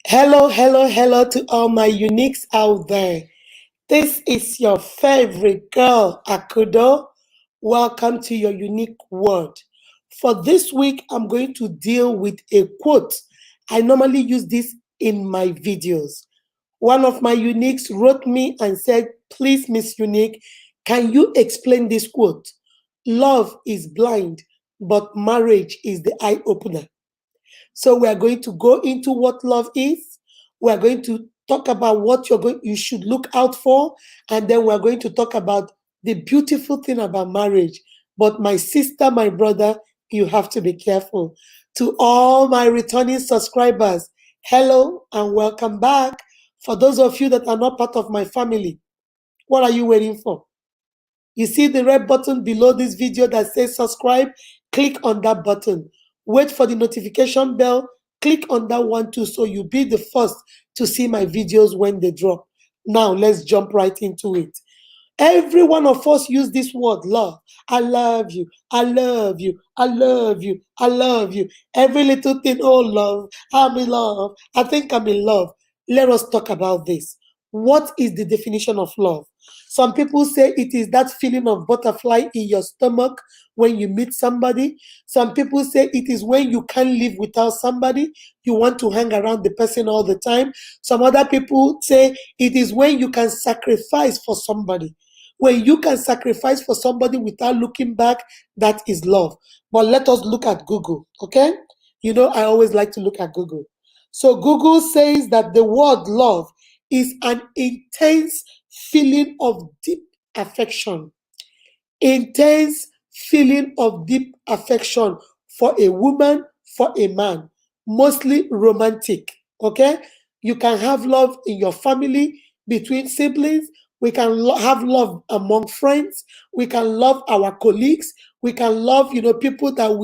Hello, hello, hello to all my uniques out there. This is your favorite girl, Akudo. Welcome to your unique word. For this week, I'm going to deal with a quote. I normally use this in my videos. One of my uniques wrote me and said, please, Miss Unique, can you explain this quote? Love is blind, but marriage is the eye opener. So we are going to go into what love is. We are going to talk about what you should look out for, and then we are going to talk about the beautiful thing about marriage. But my sister, my brother, you have to be careful. To all my returning subscribers, hello and welcome back. For those of you that are not part of my family, what are you waiting for? You see the red button below this video that says subscribe? Click on that button. Wait for the notification bell. Click on that one too so you'll be the first to see my videos when they drop. Now let's jump right into it. Every one of us use this word love. I love you. I love you. I love you. I love you. Every little thing, oh love, I'm in love. I think I'm in love. Let us talk about this. What is the definition of love? Some people say it is that feeling of butterfly in your stomach when you meet somebody. Some people say it is when you can't live without somebody. You want to hang around the person all the time. Some other people say it is when you can sacrifice for somebody. When you can sacrifice for somebody without looking back, that is love. But let us look at Google, okay? You know, I always like to look at Google. So Google says that the word love is an intense feeling of deep affection. Intense feeling of deep affection for a woman, for a man, mostly romantic, okay? You can have love in your family, between siblings. We can have love among friends. We can love our colleagues. We can love, people that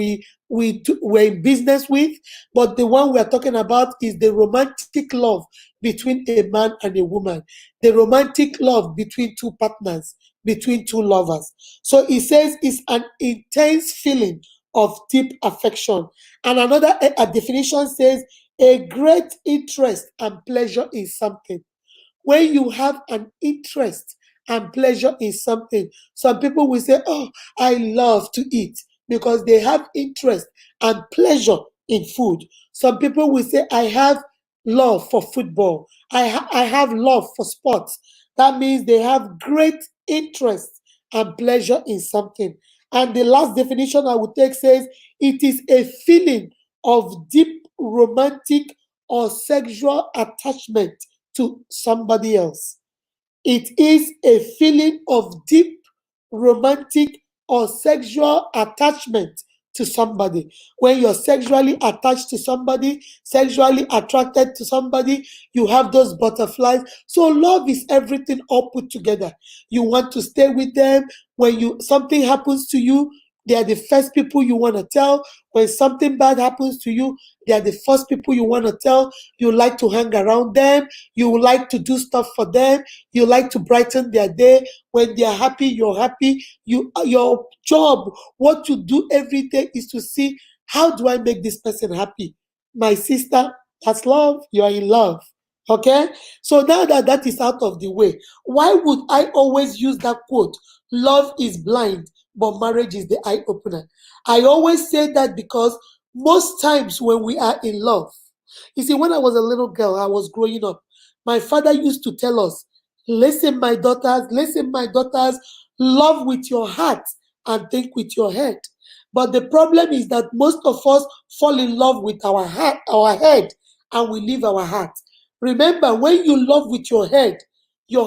we're in business with. But the one we are talking about is the romantic love between a man and a woman. The romantic love between two partners, between two lovers. So it says it's an intense feeling of deep affection. And another definition says a great interest and pleasure in something. When you have an interest and pleasure in something, some people will say, oh, I love to eat, because they have interest and pleasure in food. Some people will say, I have love for football. I have love for sports. That means they have great interest and pleasure in something. And the last definition I would take says it is a feeling of deep romantic or sexual attachment to somebody else. It is a feeling of deep romantic or sexual attachment to somebody. When you're sexually attached to somebody, sexually attracted to somebody, you have those butterflies. So love is everything all put together. You want to stay with them. When something happens to you, they are the first people you want to tell. When something bad happens to you, they are the first people you want to tell. You like to hang around them. You like to do stuff for them. You like to brighten their day. When they are happy, you're happy. Your job, what you do every day is to see, how do I make this person happy? My sister, that's love. You are in love. Okay? So now that that is out of the way, why would I always use that quote? Love is blind, but marriage is the eye opener. I always say that because most times when we are in love, you see, when I was a little girl, I was growing up, my father used to tell us, listen, my daughters, love with your heart and think with your head. But the problem is that most of us fall in love with our head, and we leave our heart. Remember, when you love with your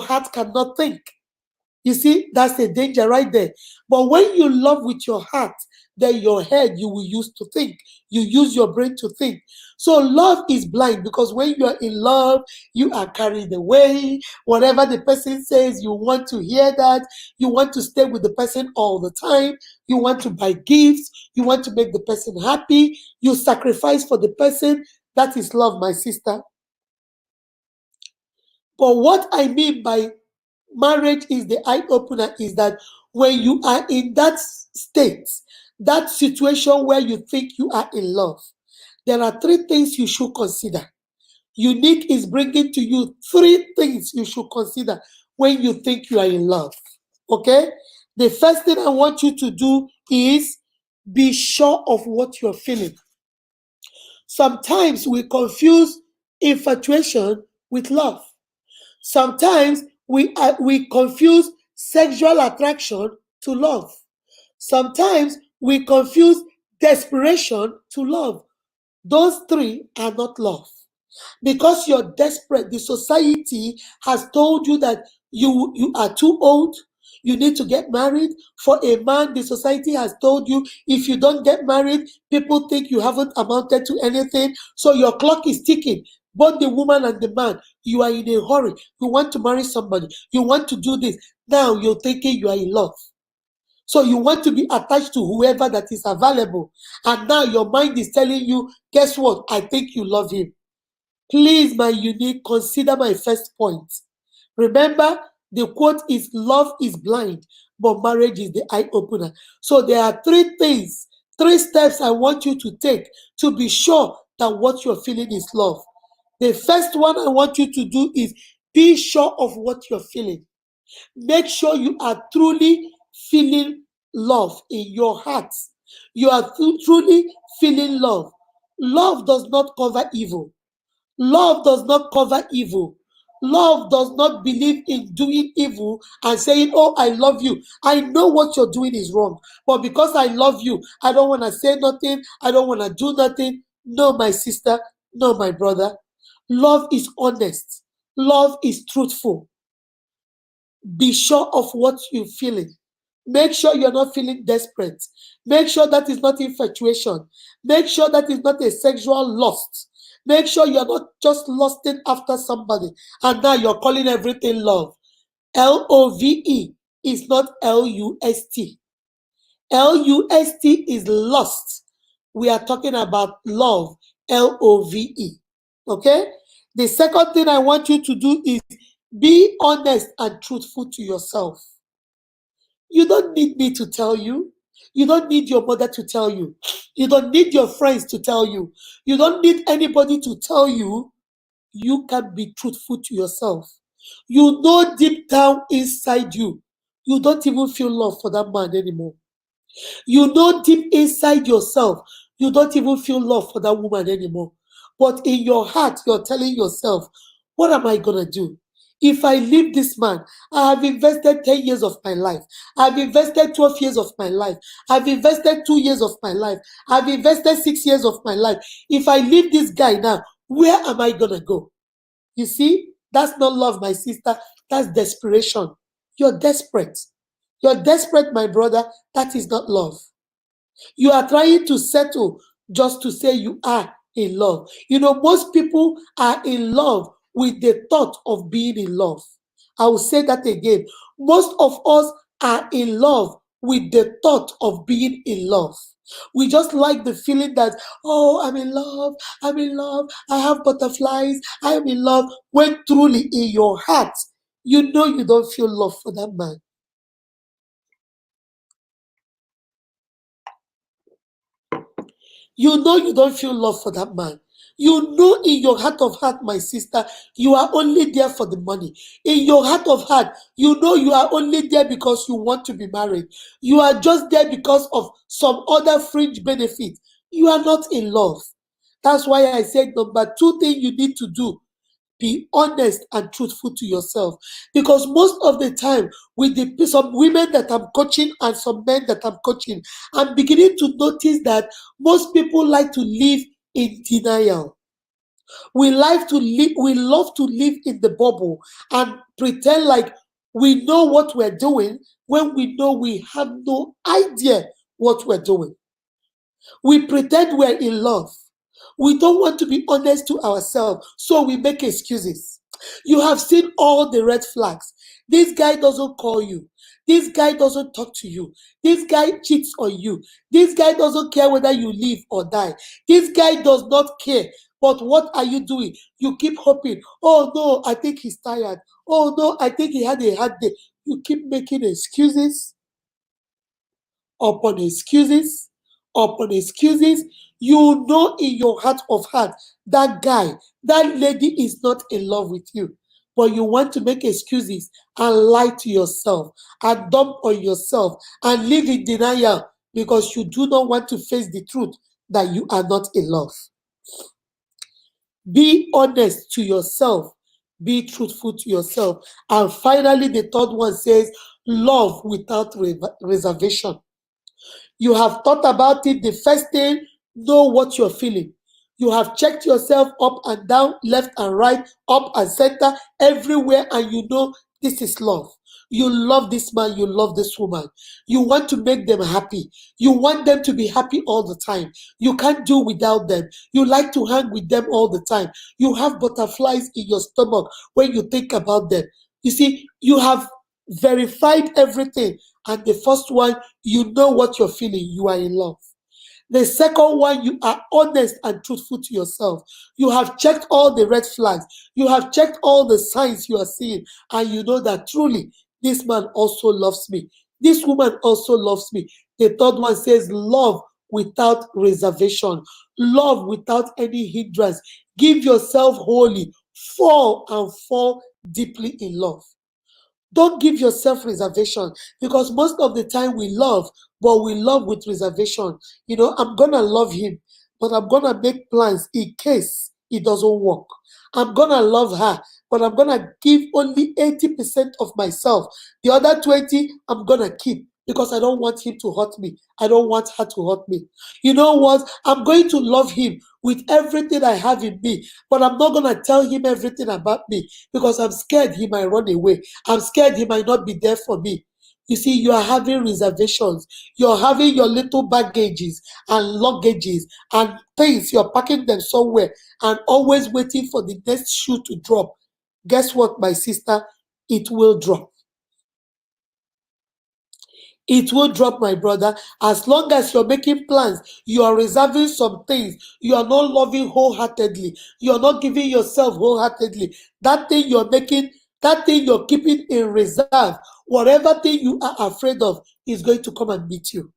heart cannot think. You see, that's a danger right there. But when you love with your heart, then your head you will use to think. You use your brain to think. So love is blind, because when you are in love, you are carried away. Whatever the person says, you want to hear that. You want to stay with the person all the time. You want to buy gifts. You want to make the person happy. You sacrifice for the person. That is love, my sister. But what I mean by marriage is the eye opener is that when you are in that state, that situation where you think you are in love, there are three things you should consider. Unique is bringing to you 3 things you should consider when you think you are in love. Okay? The first thing I want you to do is be sure of what you're feeling. Sometimes we confuse infatuation with love. Sometimes we confuse sexual attraction to love. Sometimes we confuse desperation to love. Those 3 are not love. Because you're desperate, the society has told you that you are too old, you need to get married. For a man, the society has told you if you don't get married, people think you haven't amounted to anything. So your clock is ticking. Both the woman and the man, you are in a hurry. You want to marry somebody. You want to do this. Now you're thinking you are in love. So you want to be attached to whoever that is available. And now your mind is telling you, guess what? I think you love him. Please, my unique, consider my first point. Remember, the quote is love is blind, but marriage is the eye opener. So there are 3 things, 3 steps I want you to take to be sure that what you're feeling is love. The first one I want you to do is be sure of what you're feeling. Make sure you are truly feeling love in your heart. You are truly feeling love. Love does not cover evil. Love does not cover evil. Love does not believe in doing evil and saying, oh, I love you. I know what you're doing is wrong, but because I love you, I don't want to say nothing. I don't want to do nothing. No, my sister. No, my brother. Love is honest. Love is truthful. Be sure of what you're feeling. Make sure you're not feeling desperate. Make sure that is not infatuation. Make sure that is not a sexual lust. Make sure you're not just lusting after somebody and now you're calling everything love. LOVE is not LUST. LUST is lust. We are talking about love. LOVE. Okay? The second thing I want you to do is be honest and truthful to yourself. You don't need me to tell you. You don't need your mother to tell you. You don't need your friends to tell you. You don't need anybody to tell you. You can be truthful to yourself. You know deep down inside you, you don't even feel love for that man anymore. You know deep inside yourself, you don't even feel love for that woman anymore. But in your heart, you're telling yourself, what am I going to do? If I leave this man, I have invested 10 years of my life. I've invested 12 years of my life. I've invested 2 years of my life. I've invested 6 years of my life. If I leave this guy now, where am I going to go? You see, that's not love, my sister. That's desperation. You're desperate. You're desperate, my brother. That is not love. You are trying to settle just to say you are in love. You know, most people are in love with the thought of being in love. I will say that again. Most of us are in love with the thought of being in love. We just like the feeling that, oh, I'm in love, I'm in love, I have butterflies, I'm in love, when truly in your heart, you know you don't feel love for that man. You know you don't feel love for that man. You know in your heart of heart, my sister, you are only there for the money. In your heart of heart, you know you are only there because you want to be married. You are just there because of some other fringe benefit. You are not in love. That's why I said number 2 thing you need to do, be honest and truthful to yourself. Because most of the time, with some women that I'm coaching and some men that I'm coaching, I'm beginning to notice that most people like to live in denial. We like to live, we love to live in the bubble and pretend like we know what we're doing when we know we have no idea what we're doing. We pretend we're in love. We don't want to be honest to ourselves, so we make excuses. You have seen all the red flags. This guy doesn't call you. This guy doesn't talk to you. This guy cheats on you. This guy doesn't care whether you live or die. This guy does not care. But what are you doing? You keep hoping. Oh no, I think he's tired. Oh no, I think he had a hard day. You keep making excuses upon excuses upon excuses. You know in your heart of heart that guy, that lady is not in love with you. But you want to make excuses and lie to yourself and dump on yourself and live in denial because you do not want to face the truth that you are not in love. Be honest to yourself. Be truthful to yourself. And finally, the third one says, love without reservation. You have thought about it. The first thing, know what you're feeling. You have checked yourself up and down, left and right, up and center, everywhere, and you know this is love. You love this man, you love this woman. You want to make them happy. You want them to be happy all the time. You can't do without them. You like to hang with them all the time. You have butterflies in your stomach when you think about them. You see, you have verified everything. And the first one, you know what you're feeling. You are in love. The second one, you are honest and truthful to yourself. You have checked all the red flags. You have checked all the signs you are seeing. And you know that truly, this man also loves me. This woman also loves me. The third one says love without reservation. Love without any hindrance. Give yourself wholly. Fall and fall deeply in love. Don't give yourself reservation because most of the time we love, but we love with reservation. You know, I'm going to love him, but I'm going to make plans in case it doesn't work. I'm going to love her, but I'm going to give only 80% of myself. The other 20, I'm going to keep because I don't want him to hurt me. I don't want her to hurt me. You know what? I'm going to love him with everything I have in me, but I'm not going to tell him everything about me because I'm scared he might run away. I'm scared he might not be there for me. You see, you are having reservations. You're having your little baggages and luggages and things. You're packing them somewhere and always waiting for the next shoe to drop. Guess what, my sister? It will drop. It will drop, my brother. As long as you're making plans, you are reserving some things. You are not loving wholeheartedly. You are not giving yourself wholeheartedly. That thing you're making, that thing you're keeping in reserve, whatever thing you are afraid of is going to come and meet you.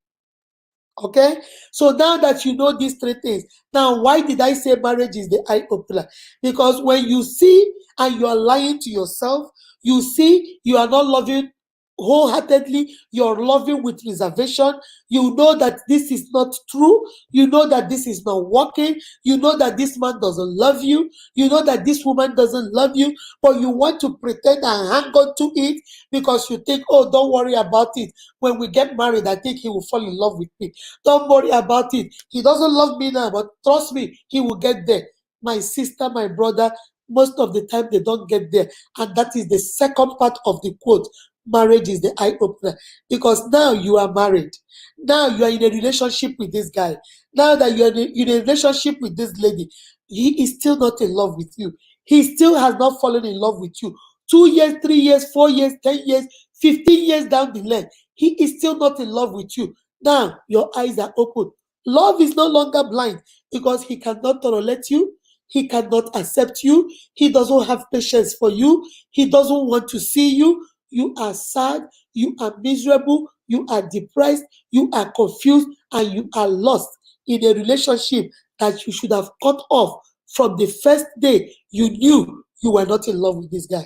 Okay, so now that you know these three things, now why did I say marriage is the eye opener? Because when you see and you are lying to yourself, you see you are not loving wholeheartedly, you're loving with reservation, you know that this is not true, you know that this is not working, you know that this man doesn't love you, you know that this woman doesn't love you, but you want to pretend and hang on to it because you think, oh, don't worry about it. When we get married, I think he will fall in love with me. Don't worry about it. He doesn't love me now, but trust me, he will get there. My sister, my brother, most of the time they don't get there. And that is the second part of the quote. Marriage is the eye opener. Because now you are married. Now you are in a relationship with this guy. Now that you are in a relationship with this lady, he is still not in love with you. He still has not fallen in love with you. 2 years, 3 years, 4 years, 10 years, 15 years down the line, he is still not in love with you. Now your eyes are open. Love is no longer blind because he cannot tolerate you. He cannot accept you. He doesn't have patience for you. He doesn't want to see you. You are sad. You are miserable. You are depressed. You are confused and you are lost in a relationship that you should have cut off from the first day you knew you were not in love with this guy.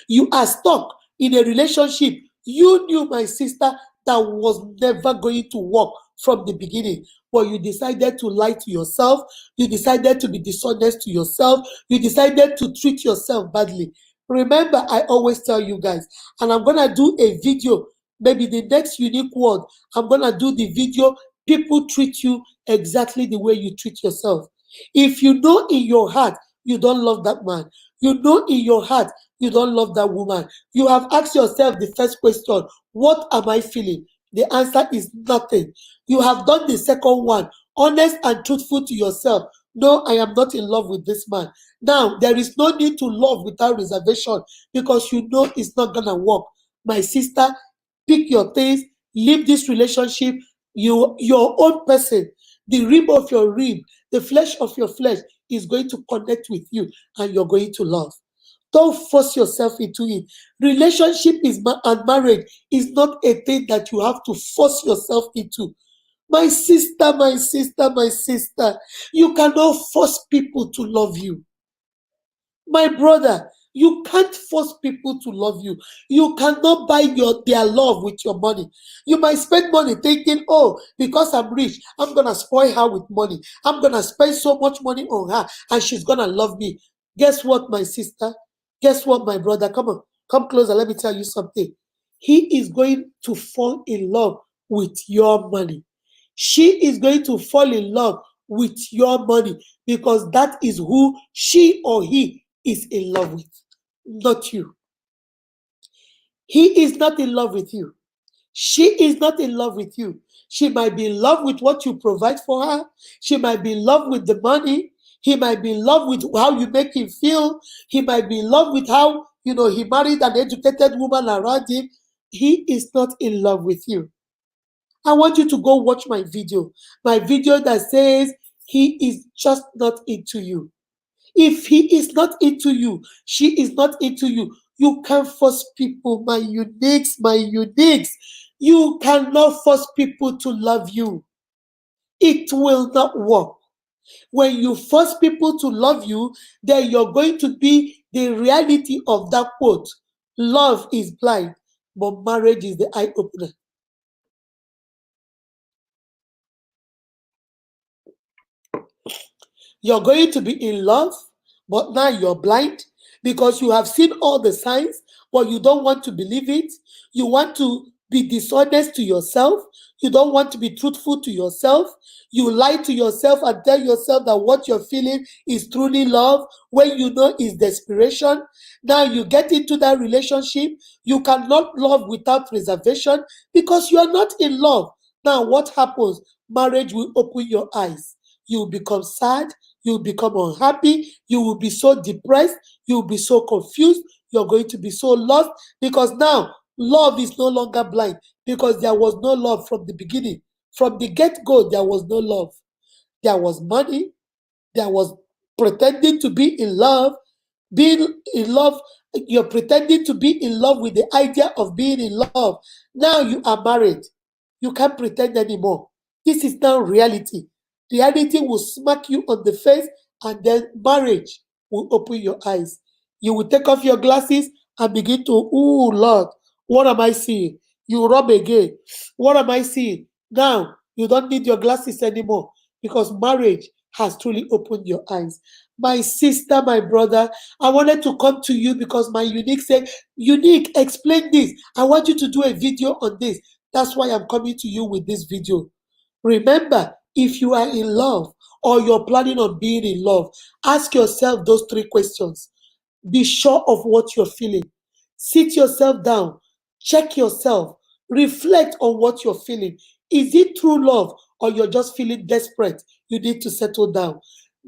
You are stuck in a relationship you knew, my sister, that was never going to work from the beginning. But you decided to lie to yourself. You decided to be dishonest to yourself. You decided to treat yourself badly. Remember, I always tell you guys, and I'm going to do a video, maybe the next unique word, I'm going to do the video, people treat you exactly the way you treat yourself. If you know in your heart you don't love that man, you know in your heart you don't love that woman, you have asked yourself the first question, what am I feeling? The answer is nothing. You have done the second one, honest and truthful to yourself. No, I am not in love with this man. Now, there is no need to love without reservation because you know it's not going to work. My sister, pick your things, leave this relationship. Your own person, the rib of your rib, the flesh of your flesh is going to connect with you and you're going to love. Don't force yourself into it. Relationship and marriage is not a thing that you have to force yourself into. My sister, my sister, you cannot force people to love you. My brother, you can't force people to love you. You cannot buy their love with your money. You might spend money thinking, oh, because I'm rich, I'm going to spoil her with money. I'm going to spend so much money on her and she's going to love me. Guess what, my sister? Guess what, my brother? Come on, come closer. Let me tell you something. He is going to fall in love with your money. She is going to fall in love with your money because that is who she or he is in love with, not you. He is not in love with you. She is not in love with you. She might be in love with what you provide for her. She might be in love with the money. He might be in love with how you make him feel. He might be in love with how, he married an educated woman around him. He is not in love with you. I want you to go watch my video that says he is just not into you. If he is not into you, she is not into you, you can't force people, my uniques. You cannot force people to love you. It will not work. When you force people to love you, then you're going to be the reality of that quote. Love is blind, but marriage is the eye opener. You're going to be in love, but now you're blind because you have seen all the signs, but you don't want to believe it. You want to be dishonest to yourself. You don't want to be truthful to yourself. You lie to yourself and tell yourself that what you're feeling is truly love when you know it's desperation. Now you get into that relationship. You cannot love without reservation because you are not in love. Now what happens? Marriage will open your eyes. You will become sad. You will become unhappy. You will be so depressed. You will be so confused. You're going to be so lost because now love is no longer blind because there was no love from the beginning. From the get-go, there was no love. There was money. There was pretending to be in love. Being in love, you're pretending to be in love with the idea of being in love. Now you are married. You can't pretend anymore. This is now reality. Reality will smack you on the face, and then marriage will open your eyes. You will take off your glasses and begin to, oh Lord, what am I seeing? You rub again. What am I seeing? Now you don't need your glasses anymore because marriage has truly opened your eyes. My sister, my brother, I wanted to come to you because my unique said, Unique, explain this. I want you to do a video on this. That's why I'm coming to you with this video. Remember, if you are in love or you're planning on being in love, ask yourself those 3 questions. Be sure of what you're feeling. Sit yourself down. Check yourself. Reflect on what you're feeling. Is it true love or you're just feeling desperate? You need to settle down.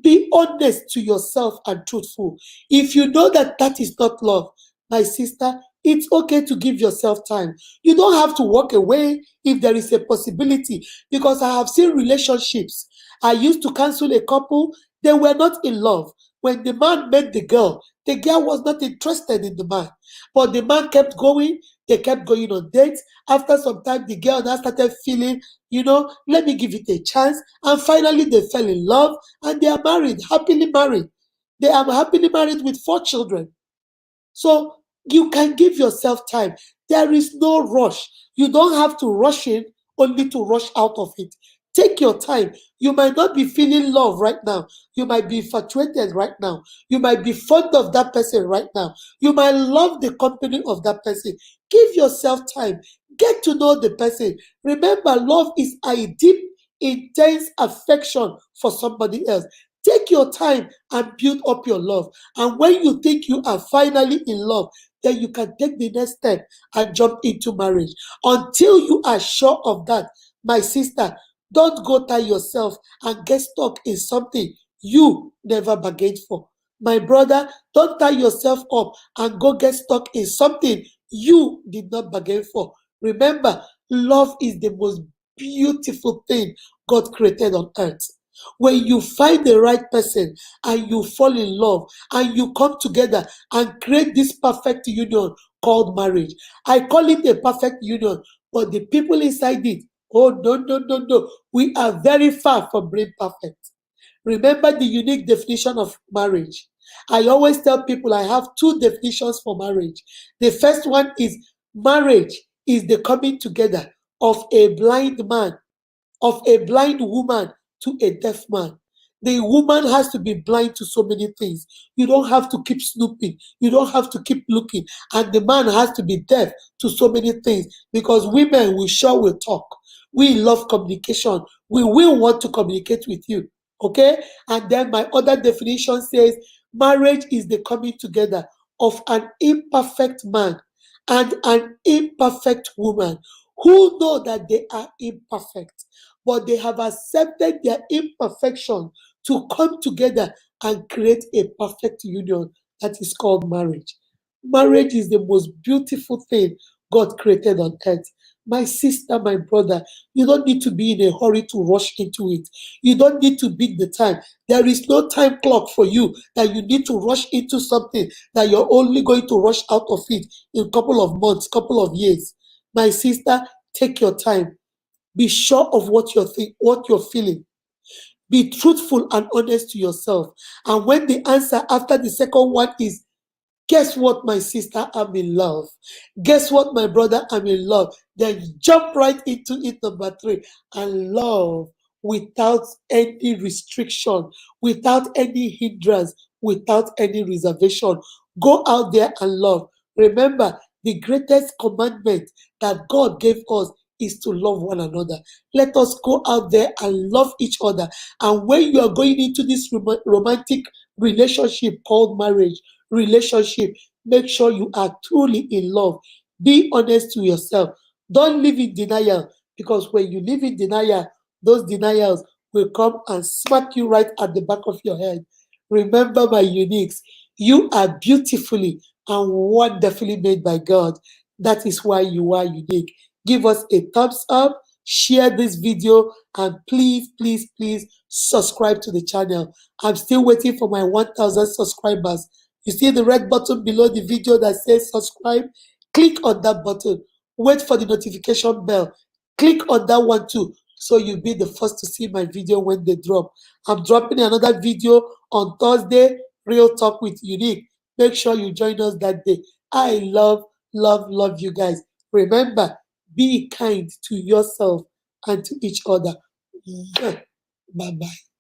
Be honest to yourself and truthful. If you know that that is not love, my sister, it's okay to give yourself time. You don't have to walk away if there is a possibility because I have seen relationships. I used to counsel a couple, they were not in love. When the man met the girl was not interested in the man. But the man kept going, they kept going on dates. After some time, the girl now started feeling, let me give it a chance. And finally, they fell in love and they are married, happily married. They are happily married with 4 children. So you can give yourself time. There is no rush. You don't have to rush in only to rush out of it. Take your time. You might not be feeling love right now. You might be infatuated right now. You might be fond of that person right now. You might love the company of that person. Give yourself time. Get to know the person. Remember, love is a deep, intense affection for somebody else. Take your time and build up your love. And when you think you are finally in love, then you can take the next step and jump into marriage. Until you are sure of that, my sister, don't go tie yourself and get stuck in something you never bargained for. My brother, don't tie yourself up and go get stuck in something you did not bargain for. Remember, love is the most beautiful thing God created on earth. When you find the right person and you fall in love and you come together and create this perfect union called marriage. I call it a perfect union, but the people inside it Oh, no, no, no, no. We are very far from being perfect. Remember the unique definition of marriage. I always tell people I have two definitions for marriage. The first one is marriage is the coming together of a blind man, of a blind woman to a deaf man. The woman has to be blind to so many things. You don't have to keep snooping. You don't have to keep looking. And the man has to be deaf to so many things because women, we sure will talk. We love communication. We will want to communicate with you. Okay? And then my other definition says marriage is the coming together of an imperfect man and an imperfect woman who know that they are imperfect, but they have accepted their imperfection to come together and create a perfect union that is called marriage. Marriage is the most beautiful thing God created on earth. My sister, my brother, you don't need to be in a hurry to rush into it. You don't need to beat the time. There is no time clock for you that you need to rush into something that you're only going to rush out of it in a couple of months, couple of years. My sister, take your time. Be sure of what you're feeling. Be truthful and honest to yourself. And when the answer after the second one is guess what, my sister, I'm in love. Guess what, my brother, I'm in love. Then jump right into it, number three, and love without any restriction, without any hindrance, without any reservation. Go out there and love. Remember, the greatest commandment that God gave us is to love one another. Let us go out there and love each other. And when you are going into this romantic relationship called marriage, relationship, make sure you are truly in love. Be honest to yourself. Don't live in denial because when you live in denial, those denials will come and smack you right at the back of your head. Remember, my uniques, you are beautifully and wonderfully made by God. That is why you are unique. Give us a thumbs up, share this video, and please, please, please subscribe to the channel. I'm still waiting for my 1,000 subscribers. You see the red button below the video that says subscribe? Click on that button. Wait for the notification bell. Click on that one too, so you'll be the first to see my video when they drop. I'm dropping another video on Thursday, Real Talk with Unique. Make sure you join us that day. I love, love, love you guys. Remember, be kind to yourself and to each other. Bye-bye.